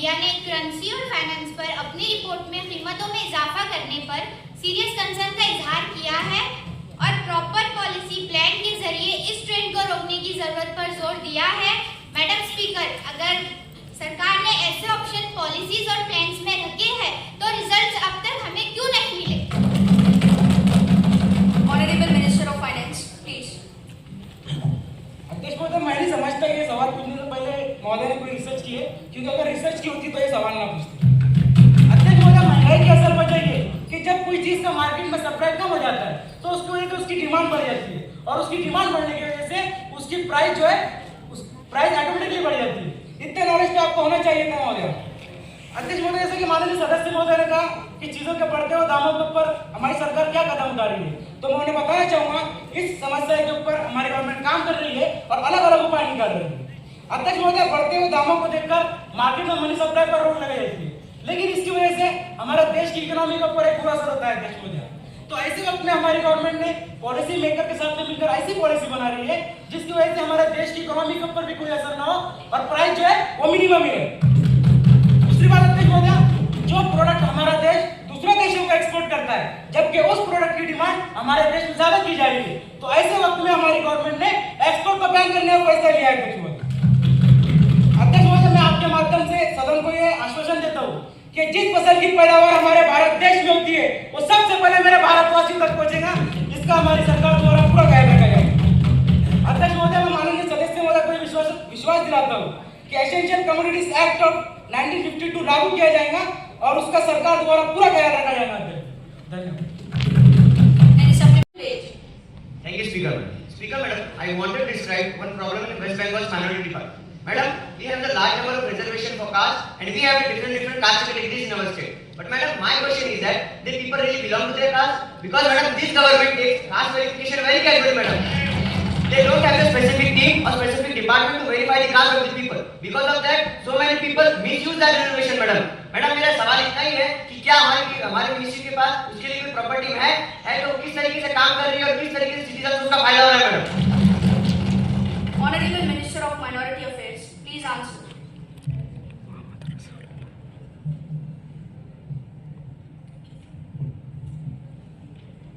India ने currency और finance पर अपनी रिपोर्ट में कीमतों में इजाफा करने पर सीरियस कंसर्न का इजहार किया है और प्रॉपर पॉलिसी प्लान के जरिए इस ट्रेंड को रोकने की जरूरत पर जोर दिया है। मैडम स्पीकर, अगर सरकार ने ऐसे ऑप्शन पॉलिसीज और प्लान्स में रखे हैं तो रिजल्ट्स अब तक हमें क्यों नहीं मिले? Honourable minister of finance please. अध्यक्ष महोदय, मैं नहीं समझता ये सवाल पूछने से पहले महोदय ने कोई रिसर्च की है, क्योंकि अगर रिसर्च की होती तो ये सवाल ना पूछते। अध्यक्ष महोदय, महंगाई की असल वजह ये कि जब कोई चीज का मार्केट में सप्लाई कम हो जाता है तो उसकी वजह से उसकी डिमांड बढ़ जाती है और उसकी डिमांड बढ़ने की वजह से उसकी प्राइस जो है प्राइस ऑटोमेटिकली बढ़ जाती है। इतना नॉलेज तो आपको होना चाहिए था महोदय। अध्यक्ष महोदय, जैसे कि माननीय सदस्य महोदय ने कहा कि चीजों के बढ़ते हुए दामों के ऊपर हमारी सरकार क्या कदम उठा रही है, तो मैं उन्हें बताना चाहूंगा इस समस्या के ऊपर हमारी गवर्नमेंट काम कर रही है और अलग अलग उपाय निकाल रही है। अध्यक्ष महोदय, बढ़ते हुए दामों को देखकर मार्केट में मनी सप्लाई पर रोक लगाई जाती है, लेकिन इसकी वजह से हमारे देश की इकोनॉमी के ऊपर एक बुरा असर होता है। अध्यक्ष महोदय, तो ऐसे वक्त में हमारी गवर्नमेंट ने पॉलिसी मेकर के साथ मिलकर ऐसी पॉलिसी बना रही है जिसकी वजह से हमारे देश की इकोनॉमी के ऊपर भी कोई असर ना हो और प्राइस जो है वो मिनिमम ही रहे। दूसरी बात अध्यक्ष महोदय, जो प्रोडक्ट हमारा देश दूसरे देशों को एक्सपोर्ट करता है जबकि उस प्रोडक्ट की डिमांड हमारे देश में ज्यादा की जा रही है, तो ऐसे वक्त में हमारी गवर्नमेंट ने एक्सपोर्ट को बैन करने का फैसला लिया है। अध्यक्ष महोदय, मैं आपके माध्यम से सदन को ये आश्वासन देता हूँ कि जिस फसल की पैदावार हमारे भारत देश में होती है वो सबसे पहले मेरे भारतवासियों तक पहुंचेगा, इसका हमारी सरकार द्वारा पूरा ख्याल रखा जाएगा। अध्यक्ष महोदय, मैं माननीय सदस्य महोदय को विश्वास दिलाता हूँ कि एसेंशियल कमोडिटीज एक्ट ऑफ 1952 लागू किया जाएगा और उसका सरकार द्वारा पूरा ख्याल रखा जाएगा। धन्यवाद। Thank you, Speaker. Speaker, Madam, I wanted to describe one problem in West Bengal's minority department. Madam, we have the large number of reservation for castes and we have different caste categories in our state. But Madam, my question is that the people really belong to their caste? Because Madam, this government takes caste verification very carefully, Madam. They don't have a specific team or specific department to verify the caste of the people. Because of that, so many people misuse that reservation, Madam. Madam, मेरा सवाल इतना ही है कि क्या हमारे ministry के पास उसके लिए कोई प्रॉपर्टी है तो किस तरीके से काम कर रही है और किस तरीके से सिटीजन उसका फायदा हो रहा है, madam? Honourable minister of minority affairs please answer.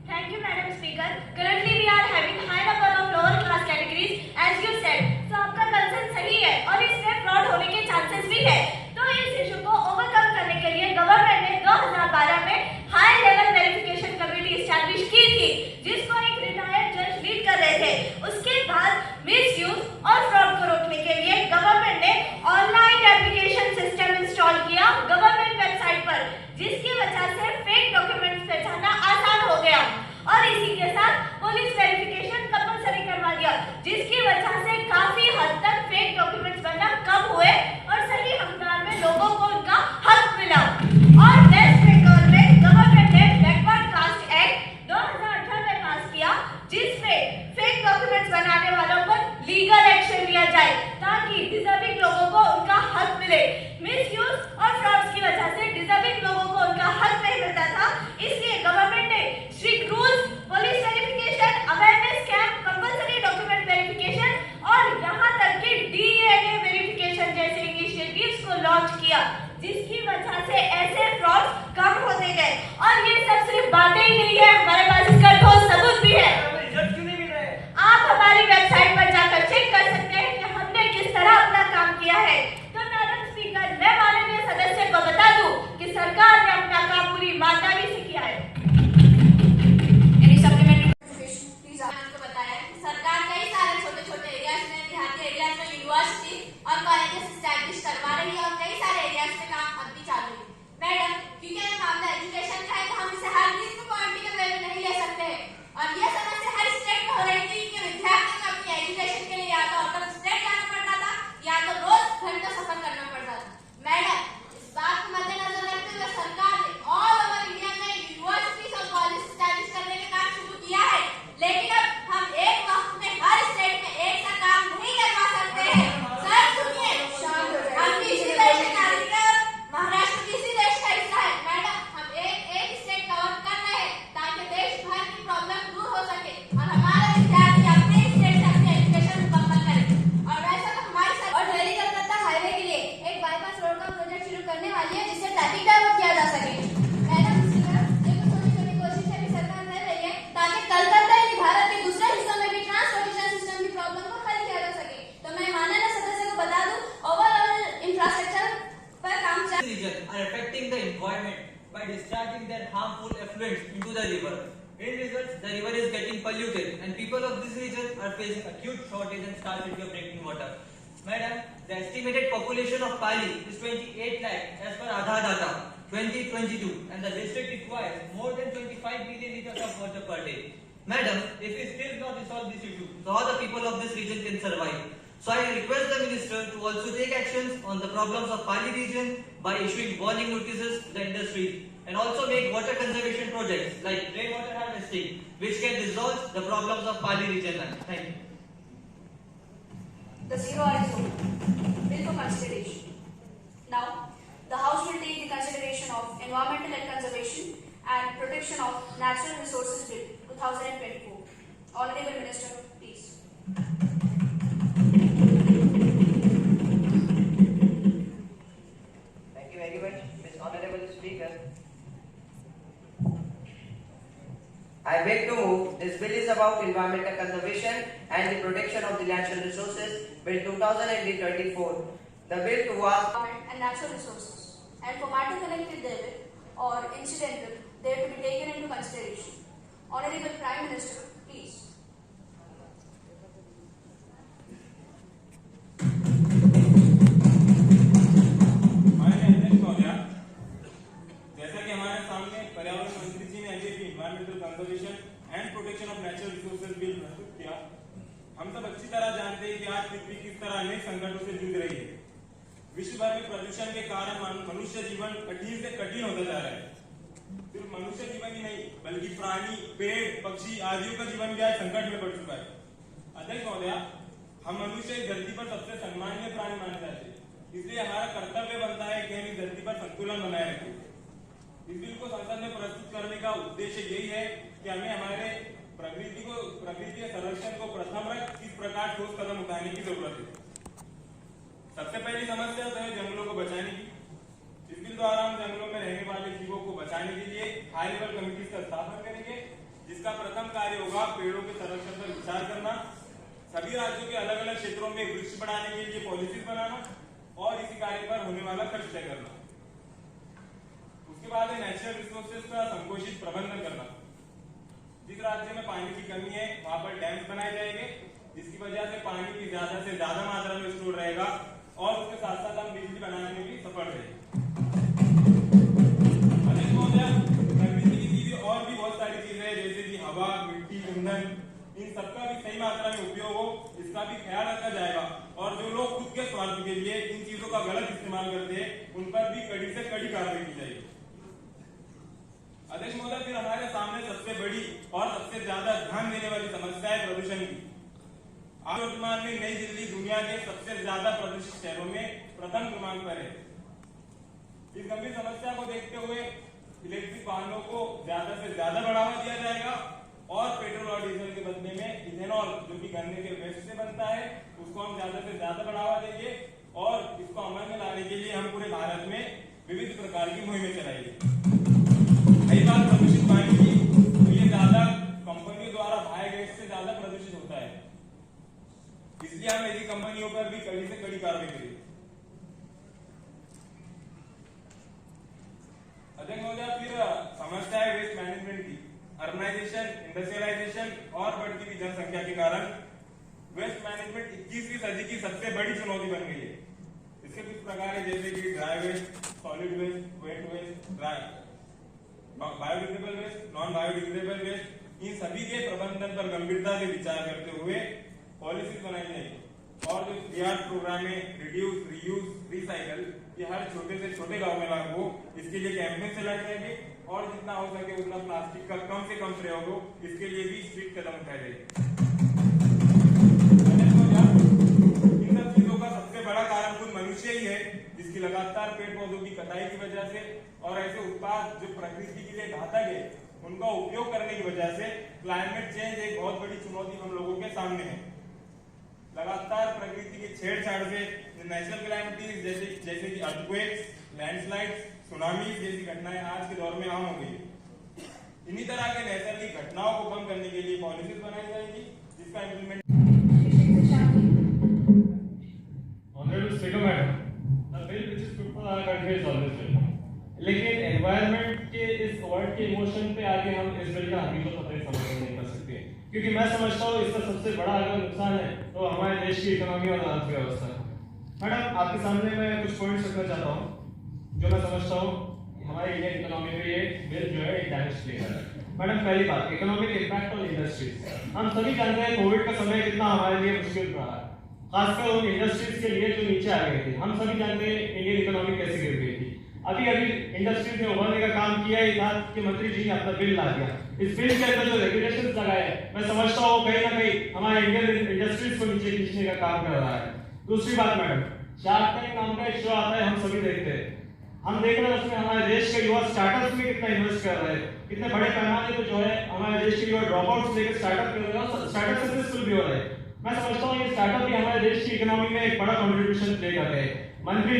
Thank you, Madam Speaker. Currently, we are having high number of lower class categories, as you said. तो आपका कंसर्न सही है और इसमें फ्रॉड होने के चांसेस भी है। तो इस इशू को ओवरकम करने के लिए गवर्नमेंट ने 2012 में high level verification committee establish की थी, जिसको एक रिटायर्ड जज लीड कर रहे थे। उसके बाद मिसयूज और फ्रॉड को रोकने के लिए गवर्नमेंट ने ऑनलाइन एप्लीकेशन सिस्टम इंस्टॉल किया गवर्नमेंट वेबसाइट पर, जिसकी वजह से फेक डॉक्यूमेंट्स पहचानना आसान हो गया और इसी के साथ पुलिस वेरिफिकेशन कंपलसरी करवा दिया, जिसकी वजह से काफी हद तक फेक डॉक्यूमेंट्स बनना कम हुए और सही हकदार में लोगों को उनका हक मिला। और वेस्ट बंगाल में गवर्नमेंट ने बैकवर्ड कास्ट एक्ट 2018 में पास किया, जिसमें फेक डॉक्यूमेंट्स बनाने वालों पर लीगल एक्शन लिया जाए ताकि डिजर्विंग लोगों को उनका हक मिले। मिसयूज और फ्रॉड्स की वजह से डिजर्विंग लोगों को उनका हक नहीं मिलता था, इसलिए गवर्नमेंट ने strict rules, police verification, awareness camp, compulsory document verification और यहाँ तक कि डीएनए वेरिफिकेशन जैसे इनिशिएटिव्स को लॉन्च किया, जिसकी वजह से ऐसे फ्रॉड्स कम होते गए। और ये सब सिर्फ बातें ही नहीं है, हमारे पास इसका ठोस सबूत भी है। आप हमारी वेबसाइट पर जाकर चेक कर सकते हैं कि हमने किस तरह अपना काम किया है। तो मैडम स्पीकर, मैं माननीय सदस्य को बता दूं कि सरकार ने अपना काम पूरी ईमानदारी से किया है। आपको बताया कि सरकार कई सारे छोटे छोटे एरियाज में, देहाती एरियाज में यूनिवर्सिटी और कॉलेजेस एस्टैब्लिश करवा रही है और कई सारे एरियाज में काम अब भी चालू है। मैडम, क्योंकि ये मामला एजुकेशन का है तो हम इसे हर चीज को पॉलिटिकल वे में नहीं ले सकते हैं और ये समस्या हर स्टेट में हो रही थी कि विद्यार्थियों को अपनी एजुकेशन के लिए या तो आउट ऑफ स्टेट जाना पड़ता था या तो रोज घंटों by discharging their harmful effluents into the river. In result, the river is getting polluted and people of this region are facing acute shortage and scarcity of drinking water. Madam, the estimated population of Pali is 28 lakh as per Aadhaar data 2022 and the district requires more than 25 million liters of water per day. Madam, if we still not resolve this issue, so how the people of this region can survive? So I request the minister to also take actions on the problems of Pali region by issuing warning notices to the industries and also make water conservation projects like rainwater harvesting which can resolve the problems of Pali region. Thank you. The zero hour is over. Bill for consideration. Now, the House will take the consideration of Environmental and Conservation and Protection of Natural Resources Bill 2024. Honorable Minister, please. Thank you very much, Ms. Honorable Speaker. I beg to move this bill is about environmental conservation and the protection of the natural resources, Bill 2024. The bill towards Environment and Natural Resources, and for matter connected therewith or incidental, they are to be taken into consideration. Honorable Prime Minister, please. जैसा कि हमारे सामने पर्यावरण मंत्री जी ने अभी environmental conservation and protection of natural resources bill प्रस्तुत किया, हम सब अच्छी तरह जानते हैं कि आज पृथ्वी किस तरह अनेक संकटों से जूझ रही है। विश्व भर में प्रदूषण के कारण मनुष्य जीवन कठिन से कठिन होता जा रहा है। सिर्फ मनुष्य जीवन ही नहीं बल्कि प्राणी, पेड़, पक्षी आदियों का जीवन भी आज संकट में पड़ चुका है। अध्यक्ष महोदया, हम मनुष्य इस धरती पर सबसे सम्मानीय प्राणी माने जाते हैं, इसलिए हमारा कर्तव्य बनता है कि हम इस धरती पर संतुलन बनाए रखें। इस बिल को संसद में प्रस्तुत करने का उद्देश्य यही है कि हमें हमारे प्रकृति के संरक्षण को प्रथम रख इस प्रकार ठोस कदम उठाने की जरूरत है। सबसे पहली समस्या तो है जंगलों को बचाने की। इस बिल द्वारा हम जंगलों में रहने वाले जीवों को बचाने के लिए हाई लेवल कमेटी का स्थापना करेंगे, जिसका प्रथम कार्य होगा पेड़ों के संरक्षण पर विचार करना, सभी राज्यों के अलग अलग क्षेत्रों में वृक्ष बढ़ाने के लिए पॉलिसी बनाना और इसी कार्य पर होने वाला खर्च तय करना। उसके बाद है नेचुरल रिसोर्सेज का संकोचित प्रबंधन करना। जिस राज्य में पानी की कमी है वहां पर डैम्स बनाए जाएंगे, जिसकी वजह से पानी की ज्यादा से ज्यादा मात्रा में स्टोर रहेगा और उसके साथ साथ हम बिजली बनाने में भी सफल रहेंगे। प्रकृति की चीजें और भी बहुत सारी चीजें हैं जैसे कि हवा, मिट्टी, ईंधन, इन सबका भी सही मात्रा में उपयोग हो, इसका भी ख्याल रखा जाएगा और जो लोग खुद के स्वार्थ के लिए इन चीजों का गलत इस्तेमाल करते हैं उन पर भी कड़ी से कड़ी कार्रवाई की जाएगी। अध्यक्ष महोदय, फिर हमारे सामने सबसे बड़ी और सबसे ज्यादा ध्यान देने वाली समस्या है प्रदूषण की। आज वर्तमान में नई दिल्ली दुनिया के सबसे ज्यादा प्रदूषित शहरों में प्रथम क्रमांक पर है। इस गंभीर समस्या को देखते हुए इलेक्ट्रिक वाहनों को ज्यादा से ज्यादा बढ़ावा दिया जाएगा और पेट्रोल और डीजल के बदले में इथेनॉल जो कि गन्ने के वेस्ट से बनता है उसको हम ज्यादा से ज्यादा बढ़ावा देंगे और इसको अमल में लाने के लिए हम पूरे भारत में विविध प्रकार की मुहिमें चलाएंगे। कई बार प्रदूषित पानी की तो ये ज्यादा कंपनियों द्वारा बायो गैस से ज्यादा प्रदूषित होता है, इसलिए हम ऐसी कंपनियों पर भी कड़ी से कड़ी कार्रवाई करेंगे। अध्यक्ष महोदय, फिर समस्या है वेस्ट मैनेजमेंट की। अर्बनाइजेशन, इंडस्ट्रियलाइजेशन और बढ़ती हुई जनसंख्या के कारण वेस्ट मैनेजमेंट 21वीं सदी की सबसे बड़ी चुनौती बन गई है। इसके कुछ प्रकार है जैसे कि dry waste, solid waste, wet waste, biodegradable waste, non biodegradable waste, इन सभी के प्रबंधन पर गंभीरता से विचार करते हुए पॉलिसीज बनाई जाएगी और जो रियार्ड प्रोग्राम है रिड्यूस, रीयूज, रिसाइकल, ये हर छोटे से छोटे गांव में लागू हो, इसके लिए कैंपेन चलाए जाएंगे और जितना हो सके उतना प्लास्टिक का कम से कम प्रयोग हो, इसके लिए भी स्ट्रिक्ट कदम उठाए जाएंगे। इन सब चीजों का सबसे बड़ा कारण खुद मनुष्य ही है, जिसकी लगातार पेड़ पौधों की कटाई की वजह से और ऐसे उत्पाद जो प्रकृति के लिए घातक है उनका उपयोग करने की वजह से क्लाइमेट चेंज एक बहुत बड़ी चुनौती हम लोगों के सामने है। लगातार प्रकृति की छेड़छाड़ से नेचुरल कैलामिटीज जैसे कि अर्थक्वेक्स, लैंडस्लाइड्स, सुनामी जैसी घटनाएं आज के दौर में आम हो गई है। इन्हीं तरह के नैसर्गिक घटनाओं को कम करने के लिए पॉलिसीज बनाई जाएगी जिसका implement. Honorable Speaker Madam, the bill which is put for our country is always welcome. लेकिन एनवायरनमेंट के वर्ड के इमोशन पे आगे हम इस बिल का हकीकत पता ही समर्थन नहीं कर सकते, क्योंकि मैं समझता हूँ इसका सबसे बड़ा अगर नुकसान है तो हमारे देश की इकोनॉमी और अर्थव्यवस्था। मैडम, आपके सामने मैं कुछ पॉइंट्स रखना चाहता हूँ जो मैं समझता हूँ हमारी इंडियन इकोनॉमी में ये बिल जो है एक डैमेज प्ले कर रहा है। मैडम, पहली बात, इकोनॉमिक इम्पैक्ट ऑन इंडस्ट्रीज। हम सभी जानते हैं कोविड का समय कितना हमारे लिए मुश्किल रहा है, खासकर उन इंडस्ट्रीज के लिए जो नीचे आ गई थी। हम सभी जानते हैं इंडियन इकोनॉमी कैसे गिर गई थी। अभी इंडस्ट्रीज ने उभरने का काम किया ही था कि मंत्री जी ने अपना बिल ला दिया। इस बिल के अंदर जो रेगुलेशंस लगाए हैं, मैं समझता हूँ कहीं ना कहीं हमारे इंडियन इंडस्ट्रीज को नीचे खींचने का काम कर रहा है। दूसरी बात मैडम, शार्क टैंक नाम का एक शो आता है, हम सभी देखते हैं। हम देख रहे हैं उसमें हमारे देश के युवा स्टार्टअप्स में कितना इन्वेस्ट कर रहे हैं, कितने बड़े पैमाने पे जो है हमारे देश के युवा ड्रॉप आउट्स लेकर स्टार्टअप कर रहे हैं और स्टार्टअप सक्सेसफुल भी हो रहे हैं। मैं समझता हूँ ये स्टार्टअप भी हमारे देश की इकोनॉमी में एक बड़ा कंट्रीब्यूशन प्ले कर रहे हैं। मंत्री